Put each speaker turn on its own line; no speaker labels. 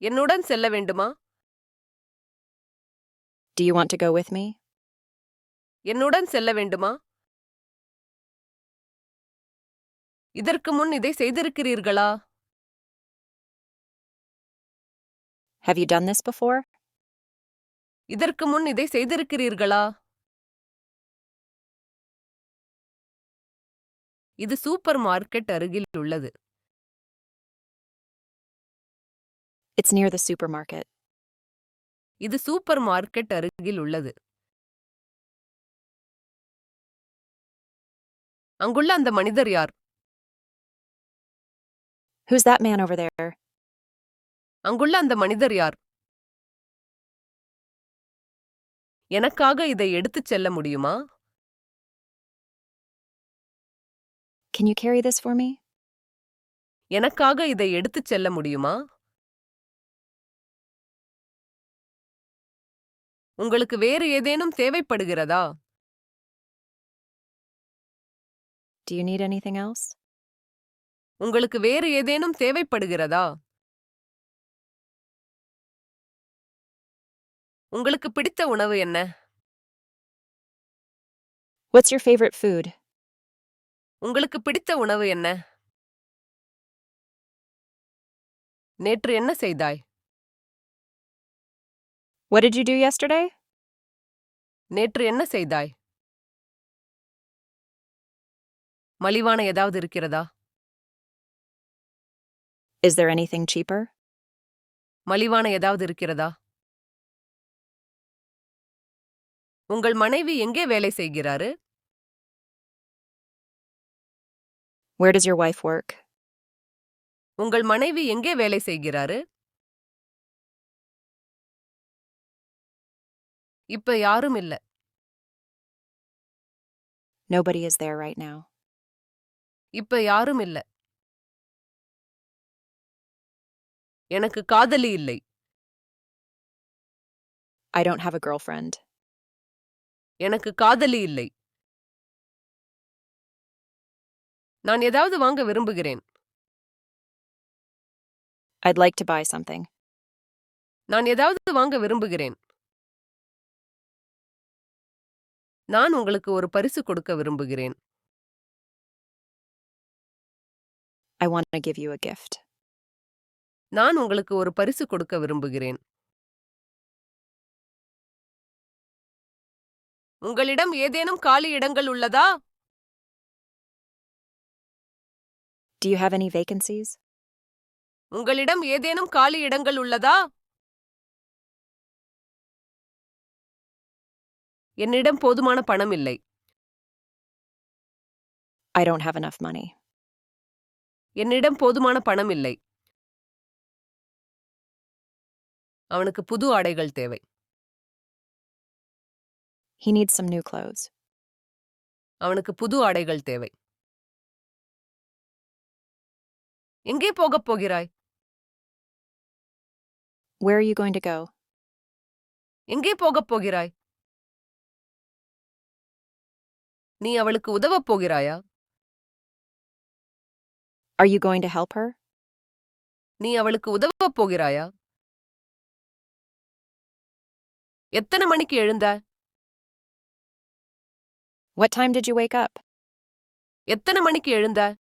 என்னுடன் செல்ல வேண்டுமா?
Do you want to go with me?
என்னுடன் செல்ல வேண்டுமா? இதற்கு முன் இதை செய்திருக்கிறீர்களா?
Have you done this before?
இதற்கு முன் இதை செய்திருக்கிறீர்களா? இது சூப்பர் மார்க்கெட் அருகில் உள்ளது.
It's near the supermarket.
இது சூப்பர் மார்க்கெட் அருகில் உள்ளது. அங்குள்ள அந்த மனிதர் யார்?
Who's that man over there?
அங்குள்ள அந்த மனிதர் யார்? எனக்காக இதை எடுத்துச் செல்ல முடியுமா?
Can you carry this for me?
எனக்காக இதை எடுத்துச் செல்ல முடியுமா? உங்களுக்கு வேறு ஏதேனும் தேவைப்படுகிறதா?
Do you need anything else?
உங்களுக்கு வேறு ஏதேனும் தேவைப்படுகிறதா? உங்களுக்கு பிடித்த உணவு என்ன?
What's your favorite food?
உங்களுக்கு பிடித்த உணவு என்ன? நேற்று என்ன செய்தாய்?
What did you do yesterday?
நேற்று என்ன செய்தாய்? மலிவான ஏதாவது இருக்கிறதா?
Is there anything cheaper?
மலிவான ஏதாவது இருக்கிறதா? உங்கள் மனைவி எங்கே வேலை செய்கிறாரு?
Where does your wife work?
உங்கள் மனைவி எங்கே வேலை செய்கிறாரு? இப்ப யாரும் இல்ல.
Nobody is there right now.
இப்ப யாரும் இல்ல. எனக்கு காதலி இல்லை.
I don't have a girlfriend.
எனக்கு காதலி இல்லை. நான் ஏதாவது வாங்க விரும்புகிறேன்.
I'd like to buy something.
நான் ஏதாவது வாங்க விரும்புகிறேன். நான் உங்களுக்கு ஒரு பரிசு கொடுக்க விரும்புகிறேன்.
I want to give you a gift.
நான் உங்களுக்கு ஒரு பரிசு கொடுக்க விரும்புகிறேன். உங்களிடம் ஏதேனும் காலி இடங்கள் உள்ளதா?
Do you have any vacancies?
உங்களிடம் ஏதேனும் காலி இடங்கள் உள்ளதா? என்னிடம் போதுமான பணம் இல்லை.
I don't have enough money.
என்னிடம் போதுமான பணம் இல்லை. அவனுக்கு புது ஆடைகள் தேவை.
He needs some new clothes.
அவனுக்கு புது ஆடைகள் தேவை. எங்கே போகப் போகிறாய்?
Where are you going to go?
எங்கே போகப் போகிறாய்? நீ அவளுக்கு உதவப் போகிறாயா?
Are you going to help her?
நீ அவளுக்கு உதவப் போகிறாயா? எத்தனை மணிக்கு எழுந்தாய்?
What time did you wake up?
எத்தனை மணிக்கு எழுந்தாய்?